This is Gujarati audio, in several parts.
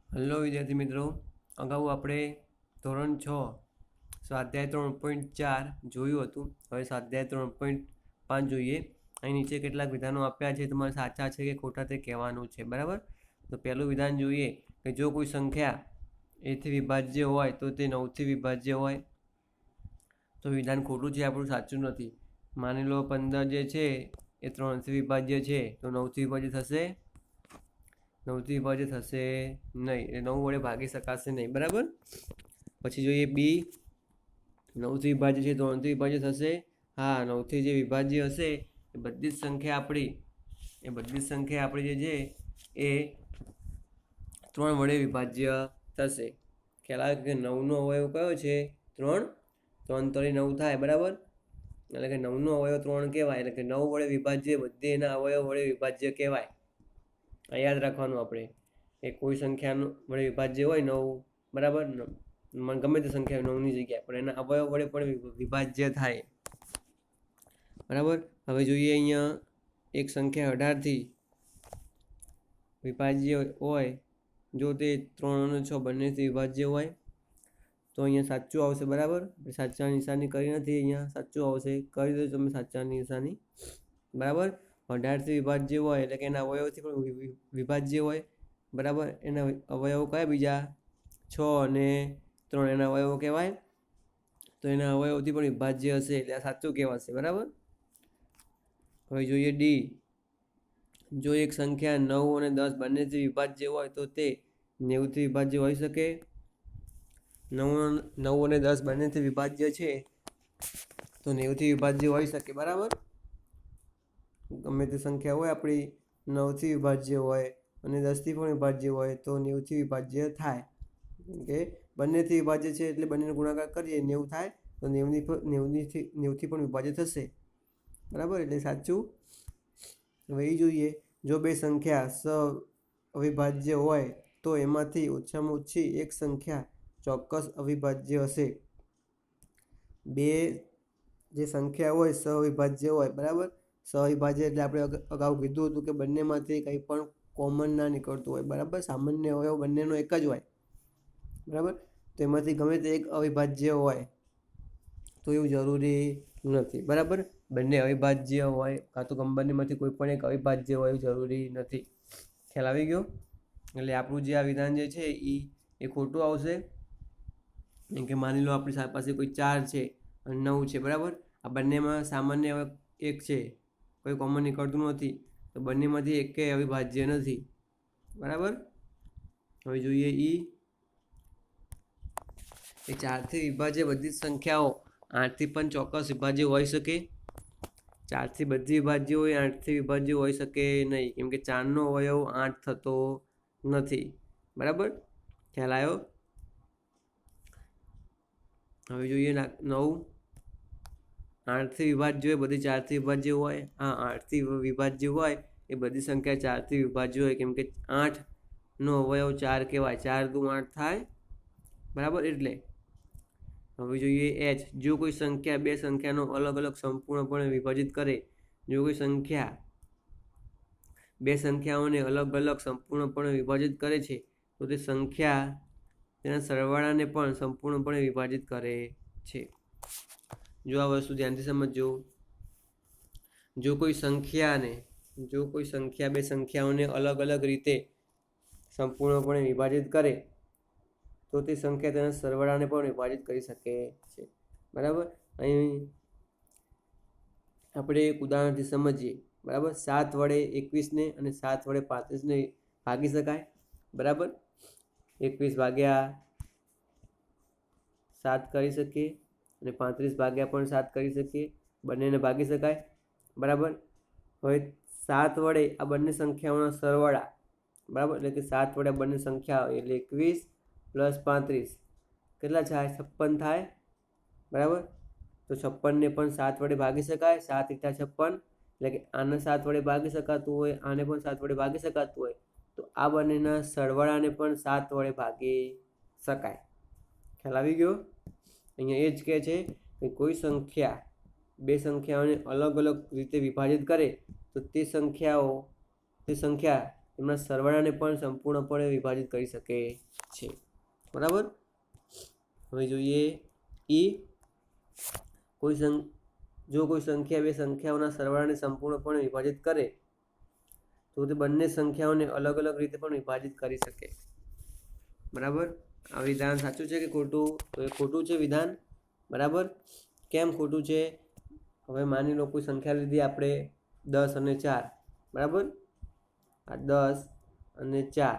હલો વિદ્યાર્થી મિત્રો, અગાઉ આપણે ધોરણ 6 સ્વાધ્યાય 3.4 જોયું હતું. હવે સ્વાધ્યાય 3.5 જોઈએ. અહીં નીચે કેટલાક વિધાનો આપ્યા છે, તમારે સાચા છે કે ખોટા તે કહેવાનું છે. બરાબર. તો પહેલું વિધાન જોઈએ કે જો કોઈ સંખ્યા એથી વિભાજ્ય હોય તો તે 9થી વિભાજ્ય હોય. તો વિધાન ખોટું છે, આપણું સાચું નથી. માની લો 15 જે છે એ 3થી વિભાજ્ય છે, તો 9થી વિભાજ્ય થશે? 9થી વિભાજ્ય થશે નહીં, એ 9 વડે ભાગી શકાશે નહીં. બરાબર. પછી જોઈએ બી, 9થી વિભાજ્ય છે, 3થી વિભાજ્ય થશે? હા, 9થી જે વિભાજ્ય હશે એ બધી જ સંખ્યા આપણી જે છે એ 3 વડે વિભાજ્ય થશે. ખ્યાલ આવે કે 9નો અવયવ કયો છે? 3. 3 તરી 9 થાય. બરાબર. એટલે કે 9નો અવયવ 3 કહેવાય. એટલે કે 9 વડે વિભાજ્ય બધી એના અવયવ વડે વિભાજ્ય કહેવાય. આ યાદ રાખવાનું આપણે. એ કોઈ સંખ્યાનું વડે વિભાજ્ય હોય 9, બરાબર, ગમે તે સંખ્યા 9ની જગ્યાએ, પણ એના અવયવ વડે પણ વિભાજ્ય થાય. બરાબર. હવે જોઈએ અહીંયા એક સંખ્યા 18થી વિભાજ્ય હોય, જો તે 3 અને 6 બંનેથી વિભાજ્ય હોય તો અહીંયા સાચું આવશે. બરાબર. સાચા નિશાની કરી નથી, અહીંયા સાચું આવશે. કરી દો તમે સાચાની નિશાની. બરાબર. 18થી વિભાજ્ય હોય એટલે કે એના અવયવથી પણ વિભાજ્ય હોય. બરાબર. એના અવયવ કયા બીજા? 6 અને 3 એના અવયવો કહેવાય. તો એના અવયવથી પણ વિભાજ્ય હશે એટલે આ સાચું કહેવાશે. બરાબર. હવે જોઈએ ડી, જો એક સંખ્યા 9 અને 10 બંનેથી વિભાજ્ય હોય તો તે 90થી વિભાજ્ય હોઈ શકે? 9 અને 10 બંનેથી વિભાજ્ય છે તો 90થી વિભાજ્ય હોઈ શકે. બરાબર. ગમે તે સંખ્યા હોય આપણી 9થી વિભાજ્ય હોય અને 10થી પણ વિભાજ્ય હોય તો 90થી વિભાજ્ય થાય. કે બંનેથી વિભાજ્ય છે એટલે બંનેનો ગુણાકાર કરીએ 90 થાય તો 90થી પણ વિભાજ્ય થશે. બરાબર. એટલે સાચું. હવે એ જોઈએ, જો બે સંખ્યા અવિભાજ્ય હોય તો એમાંથી ઓછામાં ઓછી એક સંખ્યા ચોક્કસ અવિભાજ્ય હશે. બે જે સંખ્યા હોય અવિભાજ્ય હોય. બરાબર. અવિભાજ્ય એટલે આપણે અગાઉ કીધું હતું કે બંનેમાંથી કંઈ પણ કોમન ના નીકળતું હોય. બરાબર. સામાન્ય અવયવ બંનેનો એક જ હોય. બરાબર. તો એમાંથી ગમે તે એક અવિભાજ્ય હોય તો એવું જરૂરી નથી. બરાબર. બંને અવિભાજ્ય હોય કાં તો બંનેમાંથી કોઈ પણ એક અવિભાજ્ય હોય એવું જરૂરી નથી. ખ્યાલ આવી ગયો? એટલે આપણું જે આ વિધાન જે છે એ ખોટું આવશે. કેમ કે માની લો આપણી પાસે કોઈ 4 છે અને 9 છે. બરાબર. આ બંનેમાં સામાન્ય એક છે, કોઈ કોમન નીકળતું નથી, તો બંનેમાંથી એકેય અવિભાજ્ય નથી. બરાબર. હવે જોઈએ એ 4થી વિભાજ્ય બધી જ સંખ્યાઓ 8થી પણ ચોક્કસ વિભાજ્ય હોઈ શકે? 4થી બધી વિભાજ્ય હોય, 8થી વિભાજ્ય હોઈ શકે નહીં, કેમ કે 4નો અવયવ 8 થતો નથી. બરાબર. ખ્યાલ આવ્યો? હવે જોઈએ 9, 8થી વિભાજ્ય હોય, બધી 4થી વિભાજ્ય હોય. હા, 8થી વિભાજ્ય હોય એ બધી સંખ્યા 4થી વિભાજ્ય હોય, કેમ કે 8નો અવયવ 4 કહેવાય. 4 દુ 8 થાય. બરાબર. એટલે હવે જોઈએ એચ, જો કોઈ સંખ્યા બે સંખ્યાનો અલગ અલગ સંપૂર્ણપણે વિભાજિત કરે. જો કોઈ સંખ્યા બે સંખ્યાઓને અલગ અલગ સંપૂર્ણપણે વિભાજિત કરે છે તો તે સંખ્યા તેના સરવાળાને પણ સંપૂર્ણપણે વિભાજિત કરે છે. જો આ વસ્તુ ધ્યાનથી સમજજો. જો કોઈ સંખ્યા બે સંખ્યાઓને અલગ અલગ રીતે સંપૂર્ણપણે વિભાજિત કરે તો તે સંખ્યા તેના સરવાળાને પણ વિભાજિત કરી શકે છે. બરાબર. અહીં આપણે એક ઉદાહરણથી સમજીએ. બરાબર. 7 વડે 21ને અને 7 વડે 35ને ભાગી શકાય? બરાબર. 21 ભાગ્યા 7 કરી શકીએ અને 35 ભાગ્યા પણ 7 કરી શકીએ. બંનેને ભાગી શકાય. બરાબર. હવે 7 વડે આ બંને સંખ્યાઓના સરવાળા. બરાબર. એટલે કે 7 વડે બંને સંખ્યાઓ એટલે 21 પ્લસ 35 કેટલા થાય? 56 થાય. બરાબર. તો 56ને પણ 7 વડે ભાગી શકાય. 7 × 56 એટલે કે આને 7 વડે ભાગી શકાતું હોય, આને પણ 7 વડે ભાગી શકાતું હોય, તો આ બંનેના સરવાળાને પણ 7 વડે ભાગી શકાય. ખ્યાલ આવી ગયો? અહીંયા એ જ કહે છે કે કોઈ સંખ્યા બે સંખ્યાઓને અલગ અલગ રીતે વિભાજિત કરે તો તે સંખ્યા એમના સરવાળાને પણ સંપૂર્ણપણે વિભાજિત કરી શકે છે, બરાબર. હવે જોઈએ જો કોઈ સંખ્યા બે સંખ્યાઓના સરવાળાને સંપૂર્ણપણે વિભાજિત કરે તો તે બંને સંખ્યાઓને અલગ અલગ રીતે પણ વિભાજિત કરી શકે, બરાબર. આ વિધાન સાચું છે કે ખોટું? તો એ ખોટું છે વિધાન, બરાબર. કેમ ખોટું છે? હવે માની લો કોઈ સંખ્યા લીધી આપણે 10 અને 4, બરાબર. આ 10 અને 4,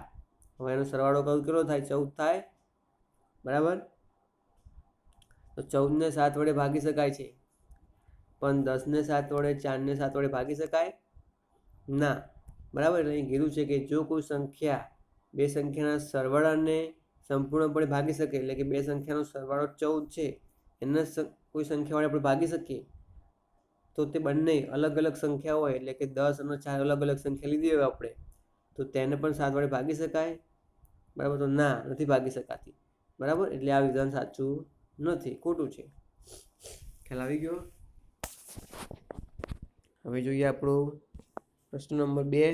હવે એનો સરવાળો કેટલો થાય? 14 થાય, બરાબર. તો 14 ને 7 વડે ભાગી શકાય છે, પણ 10 ને 7 વડે, 4 ને 7 વડે ભાગી શકાય ના, બરાબર. એટલે અહીં કીધું છે કે જો કોઈ સંખ્યા બે સંખ્યાના સરવાળાને સંપૂર્ણપણે ભાગી શકે, એટલે કે બે સંખ્યાનો સરવાળો 14 છે, એને કોઈ સંખ્યા વડે આપણે ભાગી શકીએ તો તે બંને અલગ અલગ સંખ્યા હોય, એટલે કે 10 અને 4 અલગ અલગ સંખ્યા લીધી હોય આપણે, તો તેને પણ 7 વડે ભાગી શકાય, બરાબર. તો ના, નથી ભાગી શકાતી, બરાબર. એટલે આ વિધાન સાચું નથી, ખોટું છે. ખ્યાલ આવી ગયો? હવે જોઈએ આપણું પ્રશ્ન નંબર 2.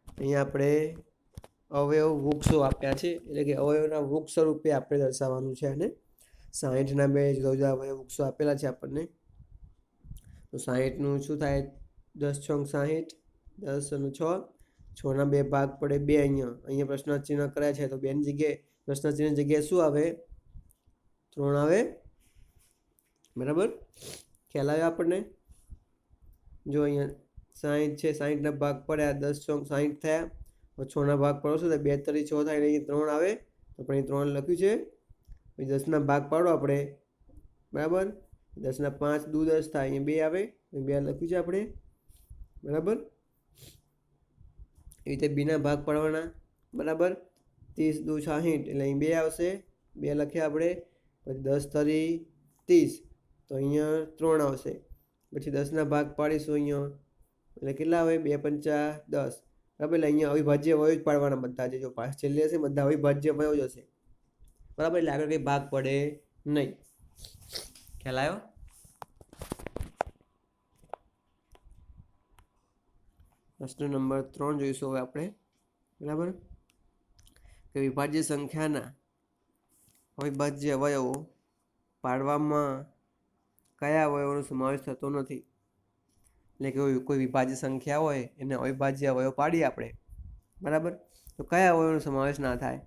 અહીંયા આપણે અવયવ વૃક્ષો આપ્યા છે, એટલે કે અવયવના વૃક્ષ સ્વરૂપે આપણે દર્શાવવાનું છે. અને 60ના બે જુદા જુદા અવયવ વૃક્ષો આપેલા છે આપણને. તો 60નું શું થાય? 10 × 60, 10 અને 6, 6ના 2 ભાગ પડે 2. અહીંયા પ્રશ્ન ચિહ્ન કર્યા છે, તો 2ની જગ્યાએ પ્રશ્ન ચિહ્ન જગ્યાએ શું આવે? 3 આવે, બરાબર. ખ્યાલ આવ્યો આપણને? જો અહીંયા 60 છે, 60ના ભાગ પડ્યા, 10 × 60 થયા, 6ના ભાગ પડો છો તો 2 × 6 થાય, એટલે અહીં 3 આવે, તો પણ અહીં 3 લખ્યું છે. પછી 10ના ભાગ પાડો આપણે, બરાબર. 10ના 5 દુ 10 થાય, અહીં 2 આવે, 2 લખ્યું છે આપણે, બરાબર. એ રીતે 2ના ભાગ પાડવાના, બરાબર. 30 દુ 60, એટલે અહીં 2 આવશે, 2 લખ્યા આપણે. પછી 10 × 30, તો અહીંયા 3 આવશે. પછી 10ના ભાગ પાડીશું અહીંયા, એટલે કેટલા આવે? 2 × 5 = 10, બરાબર. એટલે અહીંયા અવિભાજ્ય અવયવ જ પાડવાના બધા, જે જો છેલ્લે હશે બધા અવિભાજ્ય અવયવ જ હશે, બરાબર. એટલે આગળ કંઈ ભાગ પડે નહીં. ખ્યાલ આવ્યો? પ્રશ્ન નંબર 3 જોઈશું હવે આપણે, બરાબર. કે વિભાજ્ય સંખ્યાના અવિભાજ્ય અવયવો પાડવામાં કયા અવયવોનો સમાવેશ થતો નથી? એટલે કે કોઈ વિભાજ્ય સંખ્યા હોય એને અવિભાજ્ય અવયવ પાડીએ આપણે, બરાબર. તો કયા અવયવનો સમાવેશ ના થાય?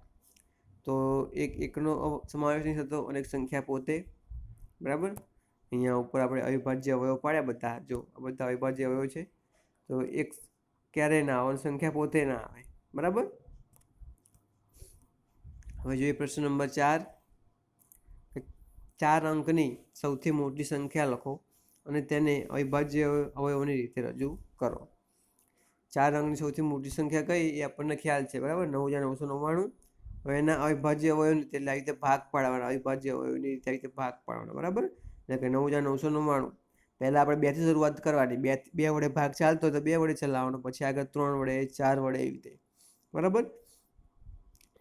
તો એકનો સમાવેશ નહીં થતો, અને એક સંખ્યા પોતે, બરાબર. અહીંયા ઉપર આપણે અવિભાજ્ય અવયવ પાડ્યા બધા, જો આ બધા અવિભાજ્ય અવયવ છે, તો એક ક્યારેય ના આવે, સંખ્યા પોતે ના આવે, બરાબર. હવે જોઈએ પ્રશ્ન નંબર 4. 4 અંકની સૌથી મોટી સંખ્યા લખો અને તેને અવિભાજ્ય અવયવોની રીતે રજૂ કરો. 4 અંકની સૌથી મોટી સંખ્યા કઈ એ આપણને ખ્યાલ છે, બરાબર. 9999. હવે એના અવિભાજ્ય અવયવની રીતે આવી રીતે ભાગ પાડવાના, અવિભાજ્ય અવયવની રીતે આવી રીતે ભાગ પાડવાના, બરાબર. એટલે કે 9999. પહેલાં આપણે 2થી શરૂઆત કરવાની, 2 વડે ભાગ ચાલતો તો 2 વડે ચલાવવાનો, પછી આગળ 3 વડે, 4 વડે, એવી રીતે, બરાબર.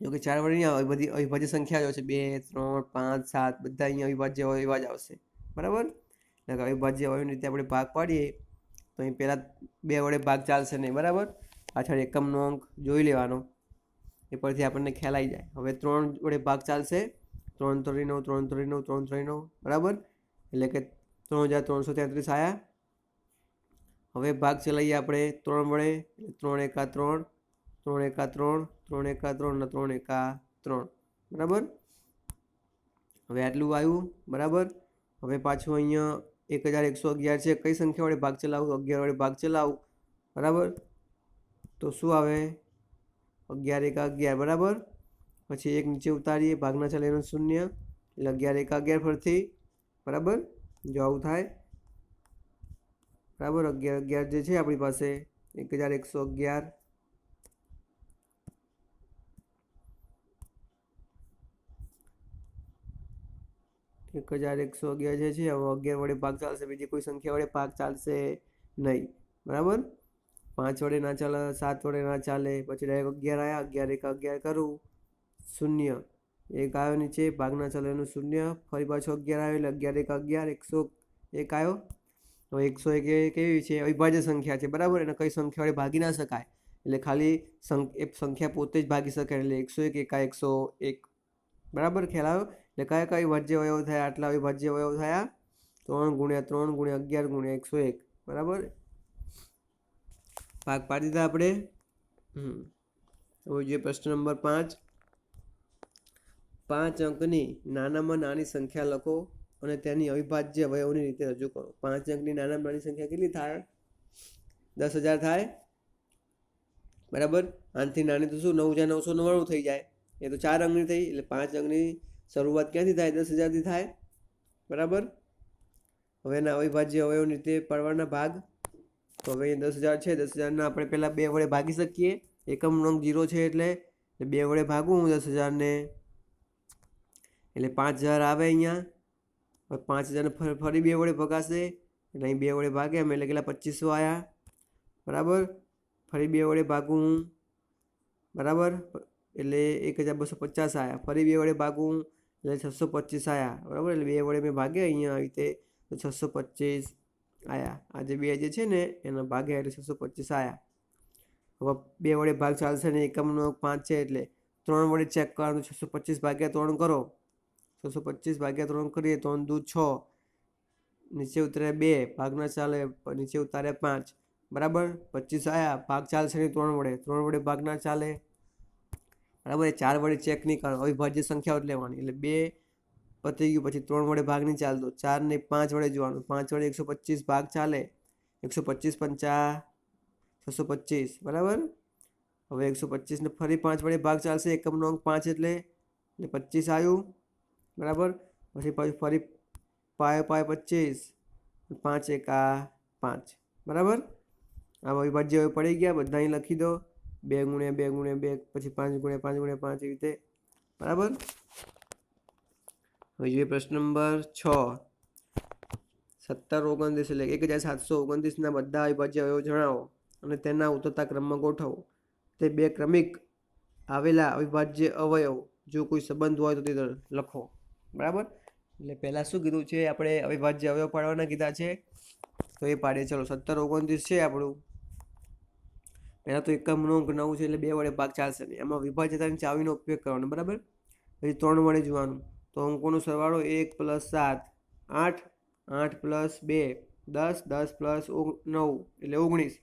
જો કે 4 વડે નહીં આવે, બધી અવિભાજ્ય સંખ્યાઓ છે, 2, 3, 5, 7 બધા અહીંયા અવિભાજ્ય અવયવ જ આવશે, બરાબર. એટલે અવિભાજ્ય અવયવની રીતે આપણે ભાગ પાડીએ તો અહીં પહેલાં 2 વડે ભાગ ચાલશે નહીં, બરાબર. પાછળ એકમનો અંક જોઈ લેવાનો, એ પરથી આપણને ખ્યાલ આવી જાય. હવે 3 વડે ભાગ ચાલશે, 3 × 3 = 9, 3 × 3 = 9, 3 × 3 = 9, બરાબર. એટલે કે 3333 આવ્યા. હવે ભાગ ચલાવીએ આપણે 3 વડે, 3 × 1 = 3, 3 × 1 = 3, 3 × 1 = 3 અને 3 × 1 = 3, બરાબર. હવે આટલું આવ્યું, બરાબર. હવે પાછું અહીંયા 1111 છે, કઈ સંખ્યા વડે ભાગ ચલાવું? 11 વડે ભાગ ચલાવું, બરાબર. તો શું આવે? 11 × 1 = 11, બરાબર. પછી 1 નીચે ઉતારીએ, ભાગના ચાલે એનો 0, એટલે 11 × 1 = 11 ફરતી, બરાબર. જો આવું થાય, બરાબર. 11 જે છે આપણી પાસે 1111, 1111 જે છે, હવે 11 વડે ભાગ ચાલશે, બીજી કોઈ સંખ્યા વડે ભાગ ચાલશે નહીં, બરાબર. 5 વડે ના ચાલે, 7 વડે ના ચાલે, પછી ડાયરેક્ટ 11 આવ્યા, 11 × 11 કરું, 0, 1 આવ્યો નીચે, ભાગના ચાલે એનું 0, ફરી પાછો 11 આવ્યો, એટલે 11 × 11 101 આવ્યો. હવે 101 એ કેવી છે? અવિભાજ્ય સંખ્યા છે, બરાબર. એને કઈ સંખ્યા વડે ભાગી ના શકાય, એટલે ખાલી સંખ્યા પોતે જ ભાગી શકે, એટલે 101 એકા 101, બરાબર? ખ્યાલ આવ્યો? એટલે કયા કયા અવિભાજ્ય અવયવ થયા? આટલા અવિભાજ્ય અવયવ થયા 3 ગુણ્યા 3 ગુણ્યા 11 ગુણ્યા 101, બરાબર? ભાગ પાડી દીધા આપણે. હવે જોઈએ પ્રશ્ન નંબર 5. 5 અંકની નાનામાં નાની સંખ્યા લખો અને તેની અવિભાજ્ય અવયવની રીતે રજૂ કરો. 5 અંકની નાનામાં નાની સંખ્યા કેટલી થાય? 10,000 થાય, બરાબર? આનાથી નાની તો શું 9,999 થઈ જાય. એ તો 4 અંકની થઈ, એટલે 5 અંકની શરૂઆત ક્યાંથી થાય? 10,000થી થાય, બરાબર? હવે એના અવિભાજ્ય અવયવની રીતે પાડવાના ભાગ. તો હવે 10,000 છે, 10,000ના આપણે પહેલાં 2 વડે ભાગી શકીએ. એકમ નંગ 0 છે એટલે 2 વડે ભાગું 10,000ને, એટલે 5,000 આવે અહીંયા. હવે 5,000ને ફરી 2 વડે ભગાશે, એટલે અહીં 2 વડે ભાગે અમે, એટલે કેટલા 2500 આવ્યા, બરાબર? ફરી 2 વડે ભાગું, બરાબર? એટલે 1,250 આવ્યા. ફરી 2 વડે ભાગું એટલે 625 આવ્યા, બરાબર? એટલે 2 વડે મેં ભાગે અહીંયા આવી રીતે, તો 625 આવ્યા. આ જે 2 જે છે ને એના ભાગે એટલે 625 આવ્યા. હવે 2 વડે ભાગ ચાલશે ને, એકમનો 5 છે એટલે 3 વડે ચેક કરવાનું. 625 ભાગ્યા 3 કરો, 625 ભાગ્યા 3 કરીએ, 3 દુ 6, નીચે ઉતરે 2, ભાગ ના ચાલે, નીચે ઉતારે 5, બરાબર? 25 આવ્યા. ભાગ ચાલશે નહીં 3 વડે ભાગ ના ચાલે, બરાબર? 4 વડે ચેક નહીં કરવાનું, અવિભાજ્ય સંખ્યાઓ જ લેવાની. એટલે 2 પતી ગયું, પછી 3 વડે ભાગ નહીં ચાલતો, 4 ને 5 વડે જોવાનું. 5 વડે 125 ભાગ ચાલે, 125 પંચા 625, બરાબર? હવે 125 ને ફરી 5 વડે ભાગ ચાલશે, એકમનો અંક 5 એટલે 25 આવ્યું, બરાબર? પછી ફરી પાય 25, 5 એકા 5, બરાબર? આ અવિભાજ્ય હવે પડી ગયા, બધા અહીં લખી દો. 2 ગુણ્યા 2 ગુણ્યા 2, પછી 5 ગુણ્યા 5 ગુણ્યા 5, એવી રીતે, બરાબર? હવે જોઈએ પ્રશ્ન નંબર 6. 1729 એટલે 1,729ના બધા અવિભાજ્ય અવયવ જણાવો અને તેના ઉતરતા ક્રમમાં ગોઠવો. તે 2 ક્રમિક આવેલા અવિભાજ્ય અવયવ જો કોઈ સંબંધ હોય તો તે લખો, બરાબર? એટલે પહેલાં શું કીધું છે? આપણે અવિભાજ્ય અવયવ પાડવાના કીધા છે, તો એ પાડીએ. ચલો, 1729 છે આપણું. પહેલાં તો એકમનો અંક 9 છે એટલે 2 વડે ભાગ ચાલશે નહીં. એમાં વિભાજ્યતાની ચાવીનો ઉપયોગ કરવાનો, બરાબર? પછી 3 વડે જોવાનું. તો અંકોનો સરવાળો 1 + 7 8, 8 + 2 10, 10 + 9 એટલે 19.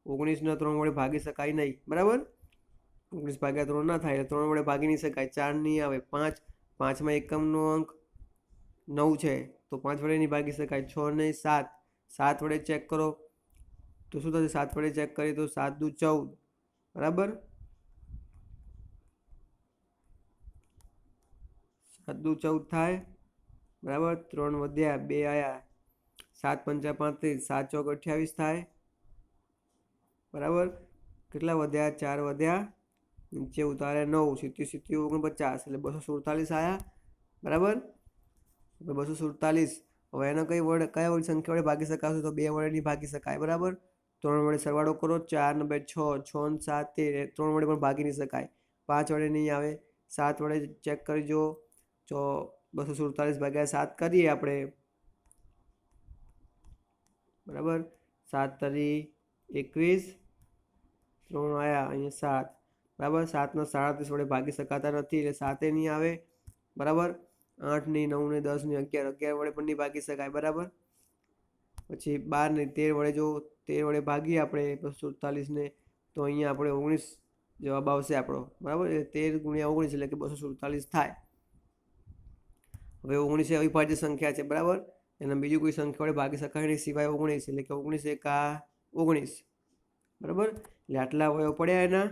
19ને 3 વડે ભાગી શકાય નહીં, બરાબર? 19 ભાગ્યા 3 ના થાય, એટલે 3 વડે ભાગી નહીં શકાય. 4 નહીં આવે. 5, 5માં એકમનો અંક 9 છે તો 5 વડે નહીં ભાગી શકાય. 6 નહીં, 7, 7 વડે ચેક કરો તો શું થશે? 7 વડે ચેક કરીએ તો 7 દુ 14, બરાબર? 7 દુ 14 થાય, બરાબર? 3 વધ્યા, 2 આવ્યા, 7 પંચા 35, 7 ચોક 28 થાય, બરાબર? કેટલા વધ્યા? 4 વધ્યા, નીચે ઉતારે 9, 70 70 49, એટલે 247 આવ્યા, બરાબર? 247. હવે એનો કયા વડે સંખ્યા વડે ભાગી શકાશે? તો 2 વડે નહીં ભાગી શકાય, બરાબર? 3 વડે સરવાળો કરો, 4 ને 2 6, 6 ને 7 13, 3 વડે પણ ભાગી નહીં શકાય. 5 વડે નહીં આવે. 7 વડે ચેક કરજો, 247 ભાગ્યા 7 કરીએ આપણે, બરાબર? 7 તરી 21, 3 આવ્યા, અહીંયા 7, બરાબર? 7ને 37 વડે ભાગી શકાતા નથી એટલે 7 નહીં આવે, બરાબર? 8 નહીં, 9 ને 10 ને 11, 11 વડે પણ નહીં ભાગી શકાય, બરાબર? પછી 12 ને 13 વડે જો 13 વડે ભાગીએ આપણે 247 ને, તો અહીંયા આપણે 19 જવાબ આવશે આપણો, બરાબર? 13 ગુણ્યા 19 એટલે કે 247 થાય. હવે 19 એ અવિભાજ્ય સંખ્યા છે, બરાબર? એના બીજું કોઈ સંખ્યા વડે ભાગી શકાય નહીં સિવાય 19, એટલે કે 19 એકા 19, બરાબર? એટલે આટલા અવયવ પડ્યા એના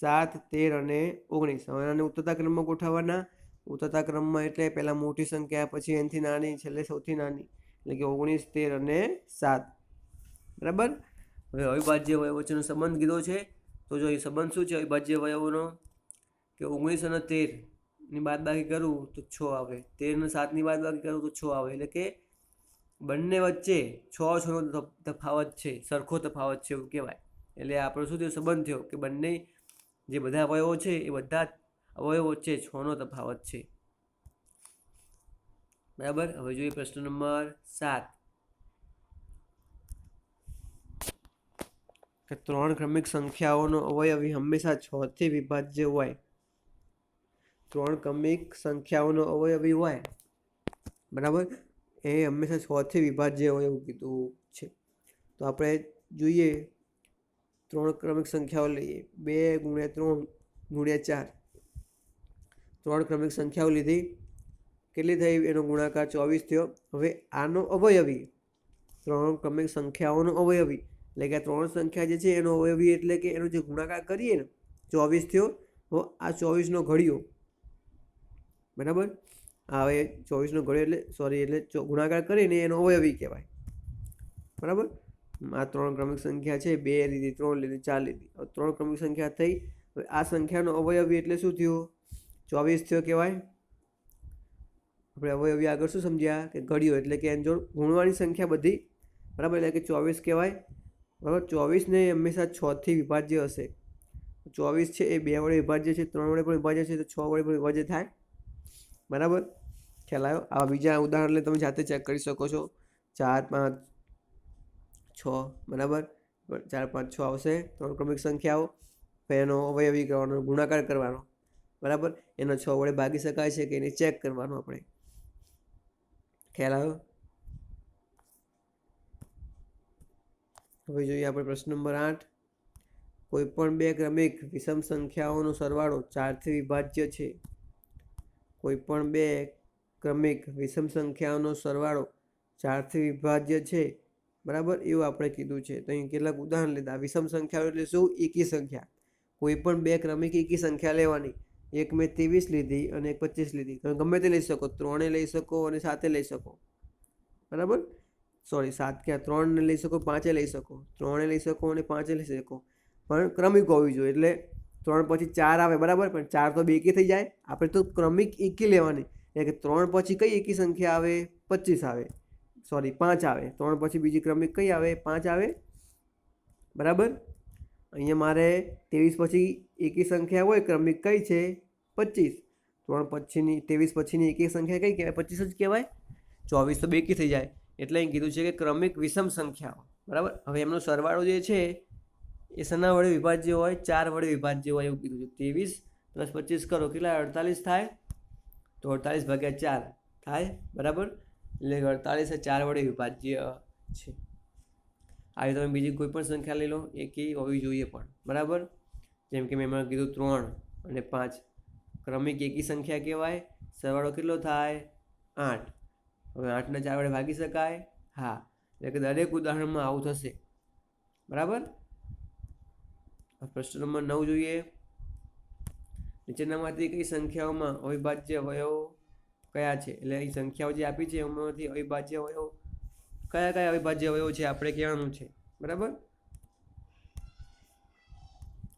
7, 13 અને 19. હવે આને ઉતરતા ક્રમમાં ગોઠવવાના. ઉતરતા ક્રમમાં એટલે પહેલાં મોટી સંખ્યા, પછી એનાથી નાની, છેલ્લે સૌથી નાની, એટલે કે 19, 13 અને 7, બરાબર? હવે અવિભાજ્ય અવયવ વચ્ચેનો સંબંધ કીધો છે. તો જો એ સંબંધ શું છે અવિભાજ્ય અવયવોનો? કે 19 અને 13ની બાદબાકી કરું તો 6 આવે, 13 અને 7ની બાદબાકી કરું તો 6 આવે, એટલે કે બંને વચ્ચે 6નો તફાવત છે, સરખો તફાવત છે એવું કહેવાય. એટલે આપણો શું થયો? સંબંધ થયો કે બંને જે બધા અવયવો છે એ બધા અવયવો વચ્ચે 6નો તફાવત છે, બરાબર? હવે જોઈએ પ્રશ્ન નંબર 7. કે 3 ક્રમિક સંખ્યાઓનો અવયવી હંમેશા 6 થી વિભાજ્ય હોય. 3 ક્રમિક સંખ્યાઓનો અવયવી હોય, બરાબર, એ હંમેશા 6 થી વિભાજ્ય હોય એવું કીધું છે. તો આપણે જોઈએ 3 ક્રમિક સંખ્યાઓ લઈએ. 2 × 3 × 4. 3 ક્રમિક સંખ્યાઓ લીધી, કેટલી થઈ? એનો ગુણાકાર 24 થયો. હવે આનો અવયવી, 3 ક્રમિક સંખ્યાઓનો અવયવી એટલે કે 3 સંખ્યા જે છે એનો અવયવી એટલે કે એનો જે ગુણાકાર કરીએ ને 24 થયો. તો આ 24નો ઘડિયો, બરાબર, હવે 24નો ઘડિયો એટલે ગુણાકાર કરીને એનો અવયવી કહેવાય. બરાબર, આ 3 ક્રમિક સંખ્યા છે. 2 લીધી, 3 લીધી, 4 લીધી. 3 ક્રમિક સંખ્યા થઈ. હવે આ સંખ્યાનો અવયવી એટલે શું થયું? 24 થયો કહેવાય. આપણે અવયવી આગળ શું સમજ્યા કે ઘડિયો એટલે કે એની જોડ ગુણવાની સંખ્યા બધી, બરાબર, એટલે કે 24 કહેવાય. બરાબર, 24ને હંમેશા 6 થી વિભાજ્ય હશે. 24 છે એ 2 વડે વિભાજ્ય છે, 3 વડે પણ વિભાજ્ય છે, તો 6 વડે પણ વિભાજ્ય થાય. બરાબર, ખ્યાલ આવ્યો? આવા બીજા ઉદાહરણ તમે જાતે ચેક કરી શકો છો. 4, 5, 6, બરાબર, 4, 5, 6 આવશે 3 ક્રમિક સંખ્યાઓ. એનો અવયવી કરવાનો, ગુણાકાર કરવાનો, બરાબર, એનો 6 વડે ભાગી શકાય છે કે એને ચેક કરવાનું આપણે. ખ્યાલ આવ્યો? હવે જોઈએ આપણે પ્રશ્ન નંબર 8. કોઈ પણ 2 ક્રમિક વિષમ સંખ્યાઓનો સરવાળો 4 થી વિભાજ્ય છે. કોઈ પણ 2 ક્રમિક વિષમ સંખ્યાઓનો સરવાળો 4 થી વિભાજ્ય છે, બરાબર, એવું આપણે કીધું છે. તો અહીં કેટલાક ઉદાહરણ લીધા. વિષમ સંખ્યાઓ એટલે શું? એકી સંખ્યા. કોઈ પણ 2 ક્રમિક એકી સંખ્યા લેવાની. એક મેં 23 લીધી અને એક 25 લીધી. તમે ગમે તે લઈ શકો, 3 લઈ શકો અને 7 લઈ શકો. બરાબર, 7 ક્યાં 3 લઈ શકો, 5 લઈ શકો, 3 લઈ શકો અને 5 લઈ શકો, પણ ક્રમિક હોવી જોઈએ. એટલે 3 પછી 4 આવે, બરાબર, પણ 4 તો બેકી થઈ જાય. આપણે તો ક્રમિક એકી લેવાની, એટલે કે 3 પછી કઈ એકી સંખ્યા આવે? 25 આવે, 5 આવે. 3 પછી બીજી ક્રમિક કઈ આવે? 5 આવે. બરાબર, અહીંયા મારે 23 પછી એકી સંખ્યા હોય ક્રમિક કઈ છે? 25. 3 પછીની 23 પછીની એકી સંખ્યા કઈ કહેવાય? 25 જ કહેવાય. 24 તો બેકી થઈ જાય. એટલે અહીં કીધું છે કે ક્રમિક વિષમ સંખ્યાઓ, બરાબર. હવે એમનો સરવાળો જે છે એ શેના વડે વિભાજ્ય હોય? 4 વડે વિભાજ્ય હોય એવું કીધું છે. 23 + 25 કરો, કેટલા? 48 થાય. તો 48 / 4 થાય, બરાબર, એટલે 48 એ 4 વડે વિભાજ્ય છે. આવી તમે બીજી કોઈ પણ સંખ્યા લઈ લો, એકી હોવી જોઈએ પણ, બરાબર. જેમ કે મેં એમાં કીધું 3 અને 5 ક્રમિક એકી સંખ્યા કહેવાય. સરવાળો કેટલો થાય? 8. હવે 8ને 4 વડે ભાગી શકાય? હા, એટલે કે દરેક ઉદાહરણમાં આવું થશે. બરાબર. પ્રશ્ન નંબર 9 જોઈએ. નીચેનામાંથી કઈ સંખ્યાઓમાં અવિભાજ્ય અવયવો કયા છે? એટલે અહીં સંખ્યાઓ જે આપી છે એમાંથી અવિભાજ્ય અવયવો કયા અવિભાજ્ય અવયવો છે આપણે કહેવાનું છે. બરાબર,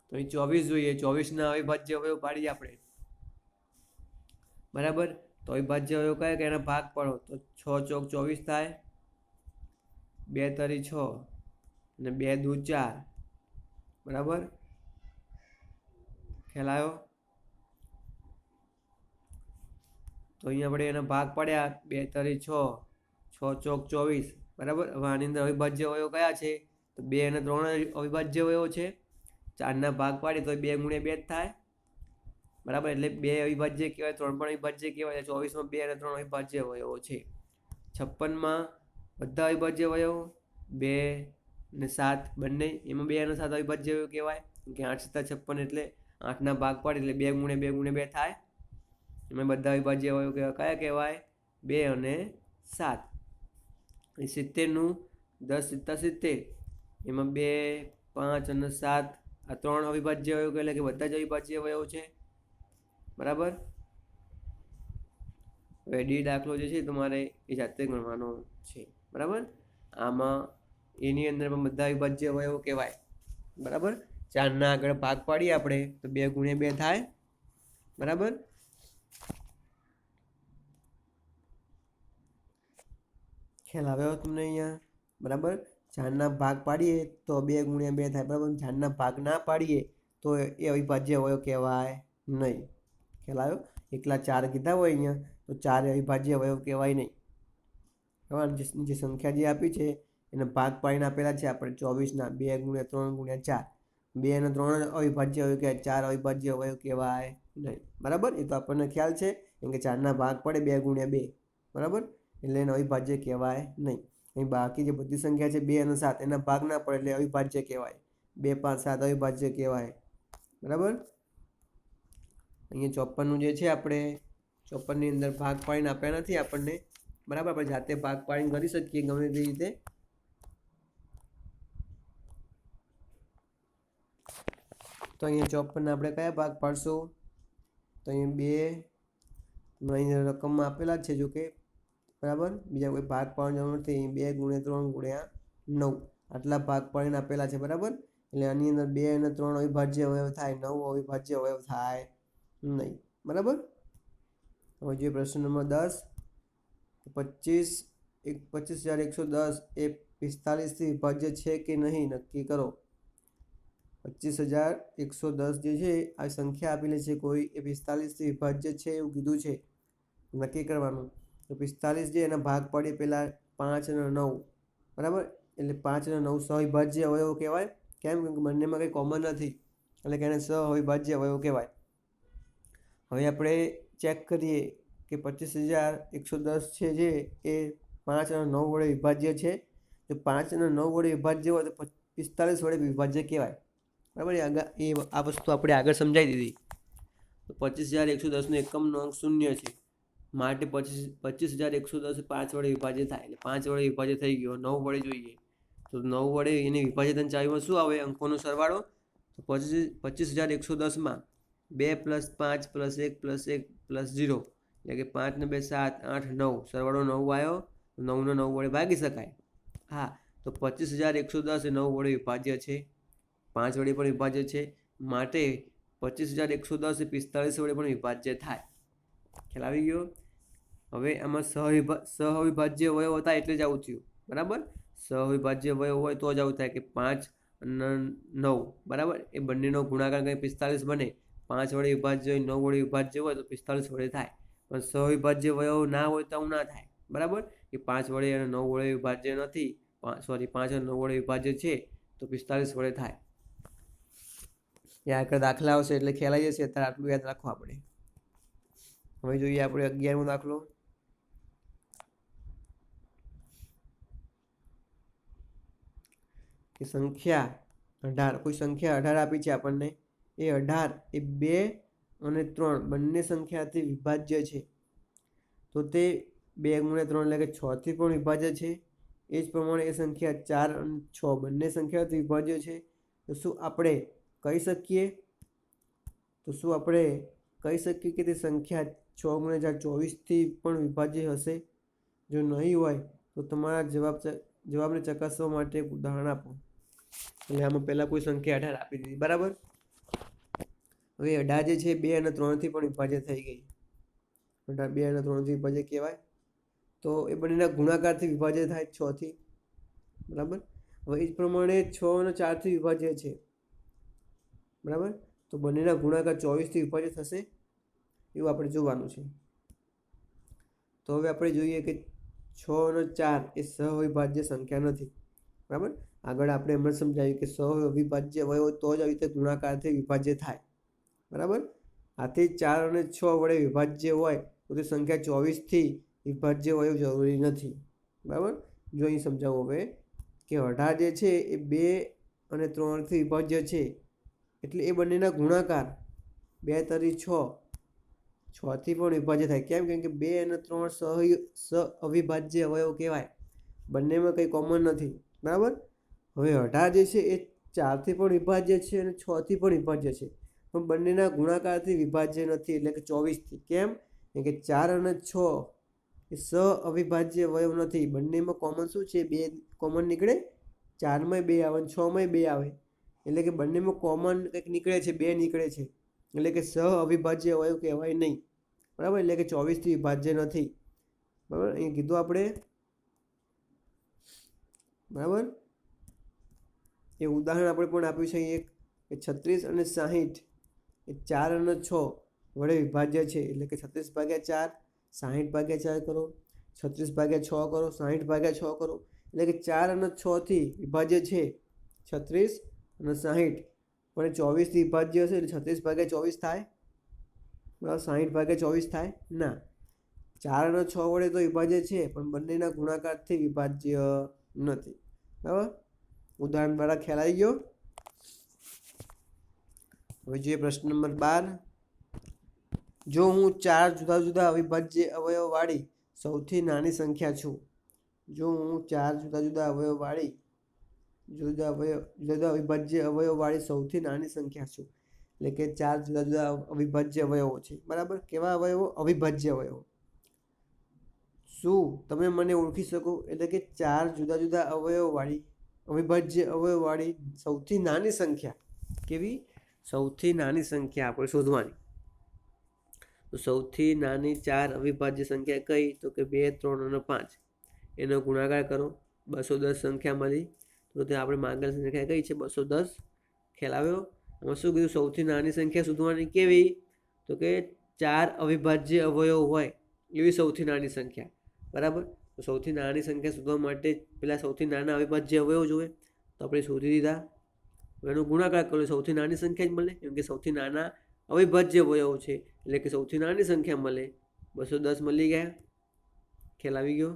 તો અહીં 24 જોઈએ. 24ના અવિભાજ્ય અવયવ પાડીએ આપણે. બરાબર, તો અવિભાજ્ય અવયવ કયા કે એના ભાગ પાડો તો 6 ચોક 24 થાય, 2 તરી 6 અને 2 દૂ 4. બરાબર, ખ્યાલ આવ્યો? તો અહીંયા આપણે એના ભાગ પાડ્યા. 2 તરી 6, 6 ચોક 24. બરાબર, હવે આની અંદર અવિભાજ્ય અવયવ કયા છે? તો 2 અને 3 અવિભાજ્ય અવયવો છે. 4ના ભાગ પાડીએ તો 2 × 2 જ થાય. બરાબર, એટલે 2 અવિભાજ્ય કહેવાય, 3 પણ અવિભાજ્ય કહેવાય. 24માં 2 અને 3 અવિભાજ્ય અવયવો છે. 56માં બધા અવિભાજ્ય અવયવો 2 અને 7 બંને, એમાં 2 અને 7 અવિભાજ્ય અવયવ કહેવાય. કે 8 × 7 = 56, એટલે 8ના ભાગ પાડીએ એટલે 2 × 2 × 2 થાય. એમાં બધા અવિભાજ્ય અવયવ કયા કહેવાય? 2 અને 7. 70નું 10 × 70, એમાં 2, 5 અને 7 આ 3 અવિભાજ્ય અવયવ એટલે કે બધા જ અવિભાજ્ય અવયવ છે. બરાબર, હવે ડી દાખલો જે છે તમારે એ જાતે ગણવાનો છે. બરાબર, આમાં એની અંદર પણ બધા અવિભાજ્ય અવયવો કહેવાય. બરાબર, 4ના આગળ ભાગ પાડીએ આપણે તો 2 × 2 થાય. બરાબર, ખ્યાલ આવ્યો તમને અહીંયા? બરાબર, 4ના ભાગ પાડીએ તો 2 × 2 થાય. બરાબર, 4ના ભાગ ના પાડીએ તો એ અવિભાજ્ય અવયવ કહેવાય નહીં. ખ્યાલ આવ્યો? એકલા 4 કીધા હોય અહીંયા તો 4 અવિભાજ્ય અવયવ કહેવાય નહીં. બરાબર, જે સંખ્યા જે આપી છે એના ભાગ પાડીને આપેલા છે આપણે 24ના 2 ગુણ્યા 3 ગુણ્યા 4 2 અને 3 અવિભાજ્ય અવયવ કહેવાય, 4 અવિભાજ્ય અવયવ કહેવાય નહીં, બરાબર. એ તો આપણને ખ્યાલ છે કેમ કે 4ના ભાગ પડે 2 ગુણ્યા 2, બરાબર, એટલે એને અવિભાજ્ય કહેવાય નહીં. અહીં બાકી જે બધી સંખ્યા છે 2 અને 7 એના ભાગ ના પડે એટલે અવિભાજ્ય કહેવાય, 2, 5, 7 અવિભાજ્ય કહેવાય, બરાબર. અહીંયા 54નું જે છે આપણે 54ની અંદર ભાગ પાડીને આપ્યા નથી આપણને, બરાબર. આપણે જાતે ભાગ પાડીને કરી શકીએ ગમે તે રીતે. તો અહીંયા 54 આપણે કયા ભાગ પાડશું? તો અહીંયા 2 અહીંયા રકમમાં આપેલા જ છે જો કે, બરાબર. બીજા કોઈ ભાગ પાડવાની જરૂર નથી. 2 ગુણ્યા 3 ગુણ્યા 9 આટલા ભાગ પાડીને આપેલા છે, બરાબર. એટલે આની અંદર 2 અને 3 અવિભાજ્ય અવયવ થાય, 9 અવિભાજ્ય અવયવ થાય નહીં, બરાબર. હવે જોઈએ પ્રશ્ન નંબર 10. 25,110 એ 45થી વિભાજ્ય છે કે નહીં નક્કી કરો. 25,110 જે છે આ સંખ્યા આપેલી છે કોઈ, એ 45થી વિભાજ્ય છે એવું કીધું છે, નક્કી કરવાનું. તો 45 જે એના ભાગ પડે પહેલાં 5 અને 9, બરાબર. એટલે 5 અને 9 સહવિભાજ્ય અવયવ કહેવાય. કેમ? કે બંનેમાં કંઈ કોમન નથી એટલે કે એને સહવિભાજ્ય અવયવ કહેવાય. હવે આપણે ચેક કરીએ કે 25,110 છે જે એ 5 અને 9 વડે વિભાજ્ય છે. જો 5 અને 9 વડે વિભાજ્ય હોય તો 45 વડે વિભાજ્ય કહેવાય, બરાબર. આ વસ્તુ આપણે આગળ સમજાવી દીધી. તો 25,110નો એકમનો અંક 0 છે માટે 25,110 5 વડે વિભાજ્ય થાય એટલે 5 વડે વિભાજ્ય થઈ ગયો. 9 વડે જોઈએ તો 9 વડે એને વિભાજિત અને ચાવીમાં શું આવે? અંકોનો સરવાળો. તો 25,110માં 2 + 5 + 1 + 1 + 0 એટલે કે 5 ને 2 7 8 9 સરવાળો 9 આવ્યો. 9 ને 9 વડે ભાગી શકાય. હા, તો 25,110 એ 9 વડે વિભાજ્ય છે, 5 વડે પણ વિભાજ્ય છે, માટે 25,110 એ 45 વડે પણ વિભાજ્ય થાય. ખ્યાલ આવી ગયો? હવે આમાં સહવિભાજ્ય અવયવ હતા એટલે જ આવું થયું, બરાબર. સહવિભાજ્ય અવયવ હોય તો જ આવું થાય કે 5 અને 9, બરાબર, એ બંનેનો ગુણાકાર કંઈ 45 બને. 5 વડે વિભાજ્ય હોય, 9 વડે વિભાજ્ય હોય તો 45 વડે થાય. પણ સહવિભાજ્ય અવયવ ના હોય તો આવું ના થાય, બરાબર. કે 5 વડે અને 9 વડે વિભાજ્ય નથી, 5 અને 9 વડે વિભાજ્ય છે તો 45 વડે થાય. એ આગળ દાખલા આવશે એટલે ખ્યાલ આવી જશે. અત્યારે આટલું યાદ રાખવું આપણે. હવે જોઈએ આપણે 11મો દાખલો. કે સંખ્યા 18, કોઈ સંખ્યા 18 આપી છે આપણને. એ 18 એ 2 અને 3 બંને સંખ્યાથી વિભાજ્ય છે. તો તે 2 ગુણ્યા 3 એટલે કે 6થી પણ વિભાજ્ય છે. એ જ પ્રમાણે એ સંખ્યા 4 અને 6 બંને સંખ્યાથી વિભાજ્ય છે. તો શું આપણે કહી શકીએ કે તે સંખ્યા 6 ગુણ્યા 4 24થી પણ વિભાજ્ય હશે? જો નહીં હોય તો તમારા જવાબને ચકાસવા માટે એક ઉદાહરણ આપો. એટલે આમાં પહેલાં કોઈ સંખ્યા 18 આપી દીધી, બરાબર. હવે 18 જે છે 2 અને 3થી પણ વિભાજ્ય થઈ ગઈ. 18 2 અને 3થી વિભાજ્ય કહેવાય. તો એ બંનેના ગુણાકારથી વિભાજ્ય થાય 6થી, બરાબર. હવે એ જ પ્રમાણે 6 અને 4થી વિભાજ્ય છે, બરાબર. તો બંનેના ગુણાકાર 24થી વિભાજ્ય થશે એવું આપણે જોવાનું છે. તો હવે આપણે જોઈએ કે 6 અને 4 એ સહવિભાજ્ય સંખ્યા નથી, બરાબર. આગળ આપણે હમણાં સમજાવ્યું કે સહવિભાજ્ય અવયવ તો જ આવી રીતે ગુણાકારથી વિભાજ્ય થાય, બરાબર. આથી 4 અને 6 વડે વિભાજ્ય હોય તો તે સંખ્યા 24થી વિભાજ્ય અવયવ જરૂરી નથી, બરાબર. જો અહીં સમજાવું હવે કે 18 જે છે એ 2 અને 3થી વિભાજ્ય છે એટલે એ બંનેના ગુણાકાર 2 તરી 6થી પણ વિભાજ્ય થાય. કેમ? કે 2 અને 3 અવિભાજ્ય અવયવ કહેવાય, બંનેમાં કંઈ કોમન નથી, બરાબર. હવે 18 જે છે એ 4થી પણ વિભાજ્ય છે અને 6થી પણ વિભાજ્ય છે, પણ બંનેના ગુણાકારથી વિભાજ્ય નથી એટલે કે 24થી. કેમ? કે 4 અને 6 એ અવિભાજ્ય અવયવ નથી, બંનેમાં કોમન શું છે? 2 કોમન નીકળે. 4માંય 2 આવે અને 6માંય 2 આવે એટલે કે બંનેમાં કોમન કંઈક નીકળે છે, 2 નીકળે છે એટલે કે અવિભાજ્ય અવયવ કહેવાય નહીં, બરાબર. એટલે કે 24થી વિભાજ્ય નથી, બરાબર. અહીં કીધું આપણે, બરાબર. એ ઉદાહરણ આપણે પણ આપ્યું છે એક કે 36 અને 60 એ 4 અને 6 વડે વિભાજ્ય છે એટલે કે 36/4 60/4 કરો, 36/6 કરો, 60/6 કરો. એટલે કે 4 અને 6થી વિભાજ્ય છે 36 અને 60, પણ 24થી વિભાજ્ય હશે એટલે 36 ભાગ્યા 24 થાય, બરાબર. 60 ભાગ્યા 24 થાય ના. 4 અને 6 વડે તો વિભાજ્ય છે પણ બંનેના ગુણાકારથી વિભાજ્ય નથી, બરાબર. ઉદાહરણ દ્વારા ખ્યાલ આવી ગયો. હવે જોઈએ પ્રશ્ન નંબર 12. જો હું 4 જુદા જુદા અવિભાજ્ય અવયવવાળી સૌથી નાની સંખ્યા છું, જો હું 4 જુદા જુદા અવયવવાળી જુદા અવિભાજ્ય અવયવવાળી સૌથી નાની સંખ્યા છું, એટલે કે 4 જુદા જુદા અવિભાજ્ય અવયવો છે, બરાબર. કેવા અવયવો? અવિભાજ્ય અવયવો. શું તમે મને ઓળખી શકો? એટલે કે 4 જુદા જુદા અવયવવાળી અવિભાજ્ય અવયવવાળી સૌથી નાની સંખ્યા. કેવી? સૌથી નાની સંખ્યા આપણે શોધવાની. તો સૌથી નાની 4 અવિભાજ્ય સંખ્યા કઈ? તો કે 2, 3 અને 5. એનો ગુણાકાર કરો, 210 સંખ્યા મળી. તો તે આપણે માંગેલ સંખ્યા કઈ છે? 210. ખ્યાલ આવ્યો? આમાં શું કીધું? સૌથી નાની સંખ્યા શોધવાની. કેવી? તો કે 4 અવિભાજ્ય અવયવ હોય એવી સૌથી નાની સંખ્યા, બરાબર. તો સૌથી નાની સંખ્યા શોધવા માટે પેલા સૌથી નાના અવિભાજ્ય અવયવ જોઈએ, તો આપણે શોધી દીધા. એનો ગુણાકાર કરો, સૌથી નાની સંખ્યા જ મળે, કેમ કે સૌથી નાના અવિભાજ્ય અવયવ છે એટલે કે સૌથી નાની સંખ્યા મળે. 210 મળી ગયા. ખ્યાલ આવી ગયો?